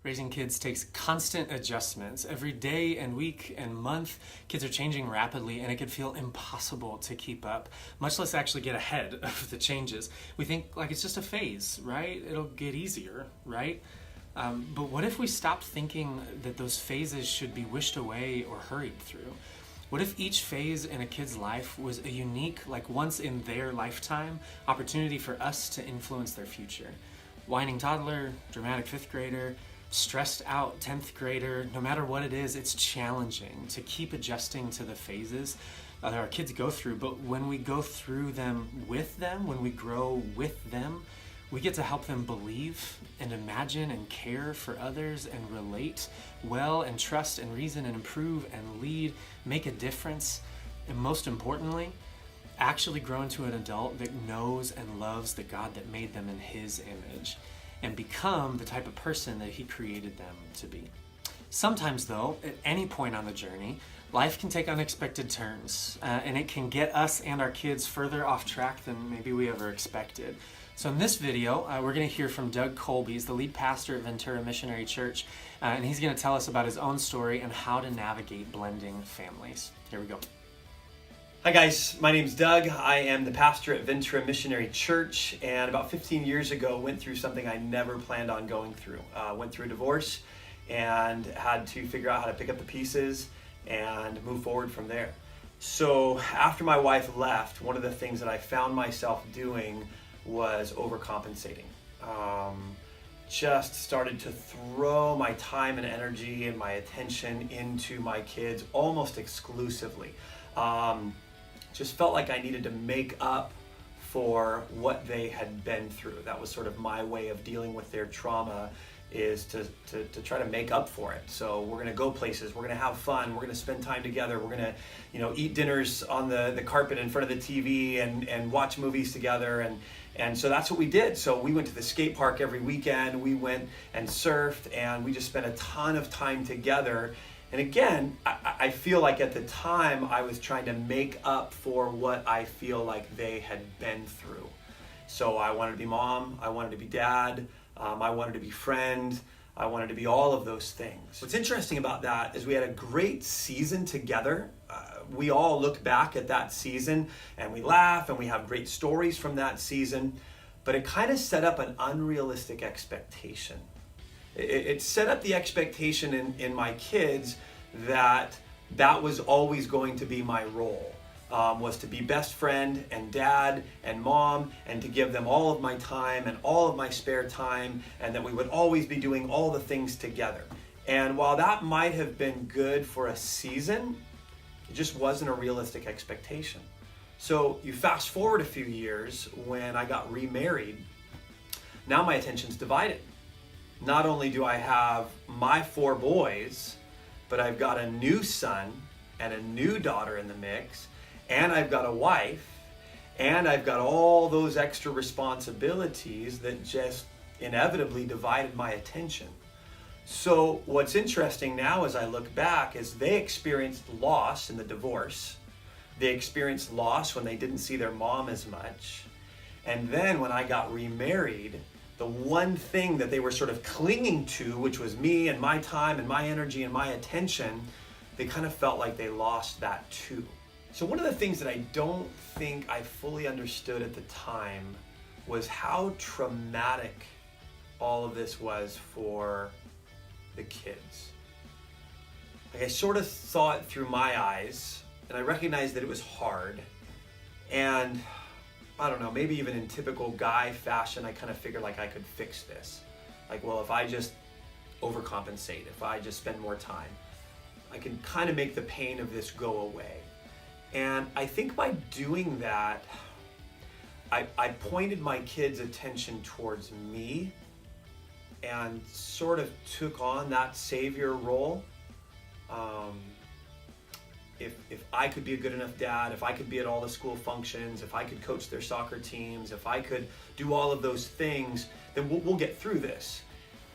Raising kids takes constant adjustments. Every day and week and month, kids are changing rapidly and it can feel impossible to keep up, much less actually get ahead of the changes. We think like it's just a phase, right? It'll get easier, right? But what if we stopped thinking that those phases should be wished away or hurried through? What if each phase in a kid's life was a unique, like once in their lifetime, opportunity for us to influence their future? Whining toddler, dramatic fifth grader, stressed out 10th grader, no matter what it is, it's challenging to keep adjusting to the phases that our kids go through. But when we go through them, when we grow with them, we get to help them believe and imagine and care for others and relate well and trust and reason and improve and lead, make a difference, and most importantly, actually grow into an adult that knows and loves the God that made them in His image and become the type of person that He created them to be. Sometimes though, at any point on the journey, life can take unexpected turns and it can get us and our kids further off track than maybe we ever expected. So in this video, we're going to hear from Doug Colby. He's the lead pastor at Ventura Missionary Church, and he's going to tell us about his own story and how to navigate blending families. Here we go. Hi guys, my name's Doug. I am the pastor at Ventura Missionary Church, and about 15 years ago went through something I never planned on going through. Went through a divorce and had to figure out how to pick up the pieces and move forward from there. So after my wife left, one of the things that I found myself doing was overcompensating. Just started to throw my time and energy and my attention into my kids almost exclusively. Just felt like I needed to make up for what they had been through. That was sort of my way of dealing with their trauma, is to try to make up for it. So we're gonna go places, we're gonna have fun, we're gonna spend time together, we're gonna eat dinners on the carpet in front of the TV and watch movies together, and so that's what we did. So we went to the skate park every weekend, we went and surfed, and we just spent a ton of time together. And again, I feel like at the time I was trying to make up for what I feel like they had been through. So I wanted to be mom, I wanted to be dad, I wanted to be friend, I wanted to be all of those things. What's interesting about that is we had a great season together. We all look back at that season and we laugh and we have great stories from that season, but it kind of set up an unrealistic expectation. It set up the expectation in my kids that was always going to be my role, was to be best friend and dad and mom, and to give them all of my time and all of my spare time, and that we would always be doing all the things together. And while that might have been good for a season, it just wasn't a realistic expectation. So you fast forward a few years when I got remarried. Now my attention's divided. Not only do I have my 4 boys, but I've got a new son and a new daughter in the mix, and I've got a wife, and I've got all those extra responsibilities that just inevitably divided my attention. So what's interesting now as I look back is they experienced loss in the divorce. They experienced loss when they didn't see their mom as much. And then when I got remarried, the one thing that they were sort of clinging to, which was me and my time and my energy and my attention, they kind of felt like they lost that too. So one of the things that I don't think I fully understood at the time was how traumatic all of this was for the kids. Like I sort of saw it through my eyes, and I recognized that it was hard. And I don't know, maybe even in typical guy fashion, I kind of figured like I could fix this. Like, well, if I just overcompensate, if I just spend more time, I can kind of make the pain of this go away. And I think by doing that, I pointed my kids' attention towards me and sort of took on that savior role. If I could be a good enough dad, if I could be at all the school functions, if I could coach their soccer teams, if I could do all of those things, then we'll get through this.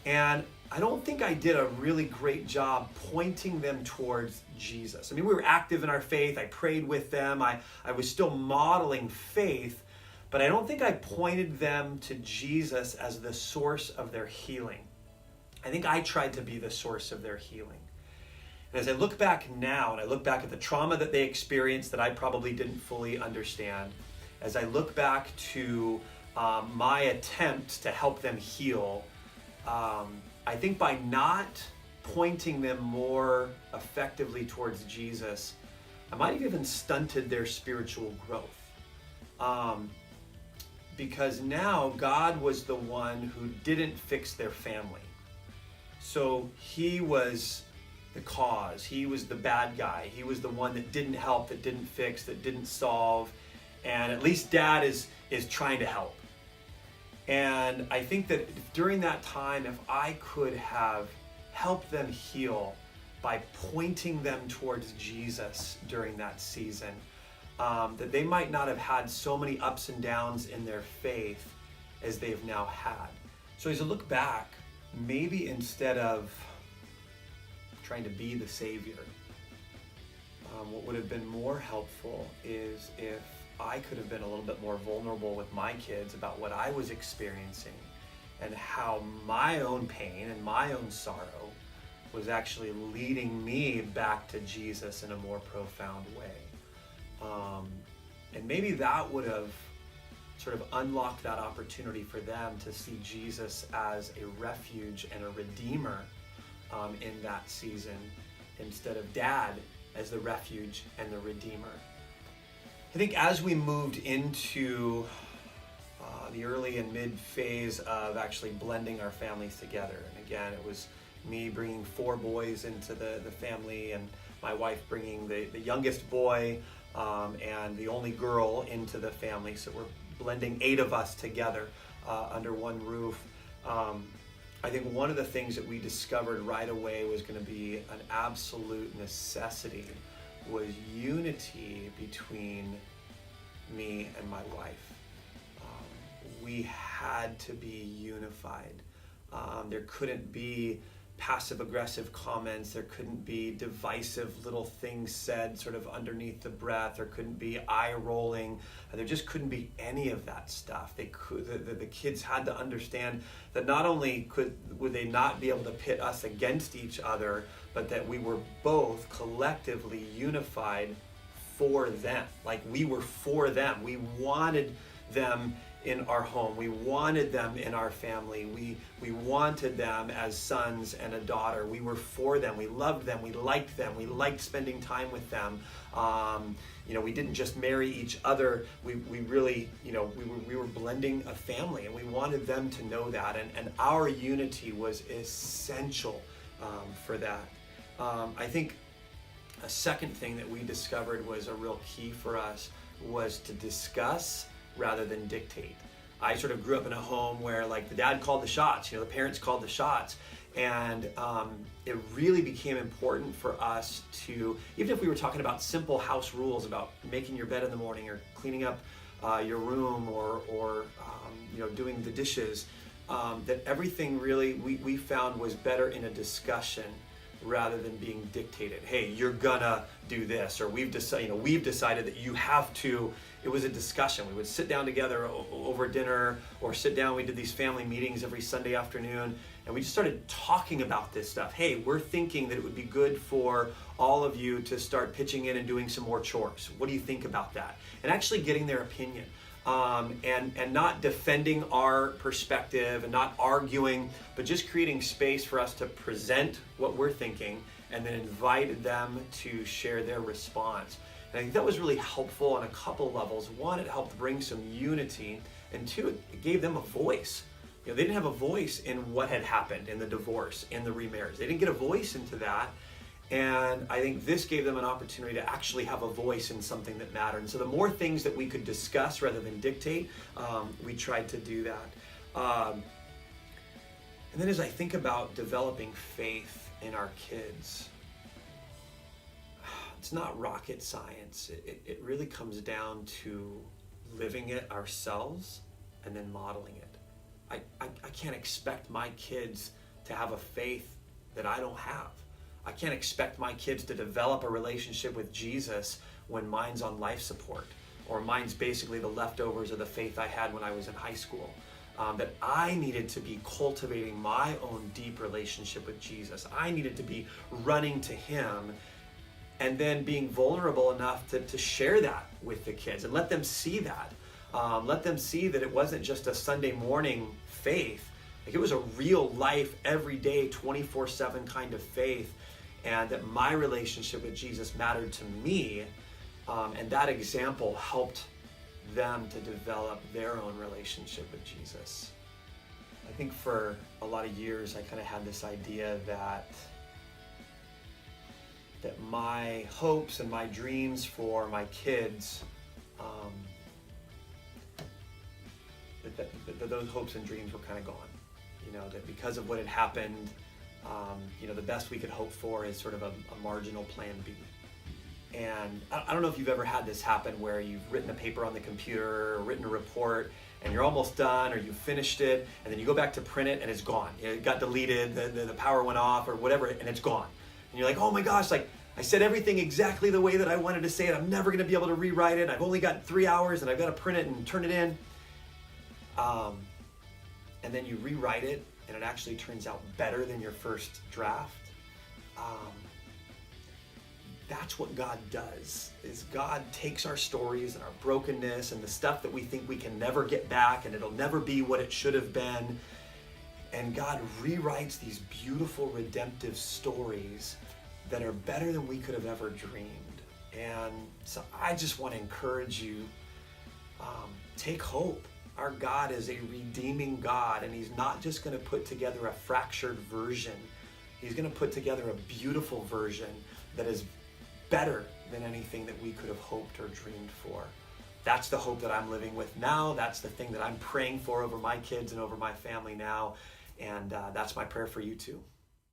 And I don't think I did a really great job pointing them towards Jesus. I mean, we were active in our faith. I prayed with them. I was still modeling faith, but I don't think I pointed them to Jesus as the source of their healing. I think I tried to be the source of their healing. And as I look back now, and I look back at the trauma that they experienced that I probably didn't fully understand, as I look back to my attempt to help them heal, I think by not pointing them more effectively towards Jesus, I might have even stunted their spiritual growth. Because now God was the one who didn't fix their family. So he was the cause. He was the bad guy. He was the one that didn't help, that didn't fix, that didn't solve. And at least dad is trying to help. And I think that during that time, if I could have helped them heal by pointing them towards Jesus during that season, that they might not have had so many ups and downs in their faith as they've now had. So as I look back, maybe instead of trying to be the savior, what would have been more helpful is if I could have been a little bit more vulnerable with my kids about what I was experiencing and how my own pain and my own sorrow was actually leading me back to Jesus in a more profound way. And maybe that would have sort of unlocked that opportunity for them to see Jesus as a refuge and a redeemer in that season, instead of dad as the refuge and the redeemer. I think as we moved into the early and mid phase of actually blending our families together, and again, it was me bringing 4 boys into the family, and my wife bringing the youngest boy and the only girl into the family. So we're blending 8 of us together under one roof. I think one of the things that we discovered right away was going to be an absolute necessity was unity between me and my wife. We had to be unified. There couldn't be passive-aggressive comments. There couldn't be divisive little things said sort of underneath the breath. There couldn't be eye-rolling. There just couldn't be any of that stuff. The kids had to understand that not only would they not be able to pit us against each other, but that we were both collectively unified for them. Like we were for them. We wanted them in our home. We wanted them in our family. We wanted them as sons and a daughter. We were for them. We loved them. We liked them. We liked spending time with them. We didn't just marry each other. We really, we were blending a family, and we wanted them to know that. And our unity was essential for that. I think a second thing that we discovered was a real key for us was to discuss rather than dictate. I sort of grew up in a home where like the dad called the shots, the parents called the shots. And it really became important for us to, even if we were talking about simple house rules about making your bed in the morning or cleaning up your room or doing the dishes, that everything really we found was better in a discussion rather than being dictated. Hey, you're gonna do this, or we've decided that you have to. It was a discussion. We would sit down together over dinner, or sit down. We did these family meetings every Sunday afternoon, and we just started talking about this stuff. Hey, we're thinking that it would be good for all of you to start pitching in and doing some more chores. What do you think about that? And actually getting their opinion. And not defending our perspective and not arguing, but just creating space for us to present what we're thinking and then invite them to share their response. And I think that was really helpful on a couple levels. One, it helped bring some unity, and two, it gave them a voice. They didn't have a voice in what had happened in the divorce, in the remarriage. They didn't get a voice into that. And I think this gave them an opportunity to actually have a voice in something that mattered. And so the more things that we could discuss rather than dictate, we tried to do that. And then as I think about developing faith in our kids, it's not rocket science. It really comes down to living it ourselves and then modeling it. I can't expect my kids to have a faith that I don't have. I can't expect my kids to develop a relationship with Jesus when mine's on life support, or mine's basically the leftovers of the faith I had when I was in high school. that I needed to be cultivating my own deep relationship with Jesus. I needed to be running to him and then being vulnerable enough to share that with the kids and let them see that. Let them see that it wasn't just a Sunday morning faith. Like, it was a real life, everyday, 24/7 kind of faith, and that my relationship with Jesus mattered to me, and that example helped them to develop their own relationship with Jesus. I think for a lot of years I kind of had this idea that my hopes and my dreams for my kids, that those hopes and dreams were kind of gone. That because of what had happened, the best we could hope for is sort of a marginal plan B. And I don't know if you've ever had this happen where you've written a paper on the computer or written a report and you're almost done, or you've finished it, and then you go back to print it and it's gone. It got deleted, the power went off or whatever, and it's gone. And you're like, oh my gosh, like, I said everything exactly the way that I wanted to say it. I'm never going to be able to rewrite it. I've only got 3 hours and I've got to print it and turn it in. And then you rewrite it and it actually turns out better than your first draft. That's what God does, is God takes our stories and our brokenness and the stuff that we think we can never get back and it'll never be what it should have been. And God rewrites these beautiful redemptive stories that are better than we could have ever dreamed. And so I just want to encourage you, take hope. Our God is a redeeming God, and he's not just going to put together a fractured version. He's going to put together a beautiful version that is better than anything that we could have hoped or dreamed for. That's the hope that I'm living with now. That's the thing that I'm praying for over my kids and over my family now. And that's my prayer for you too.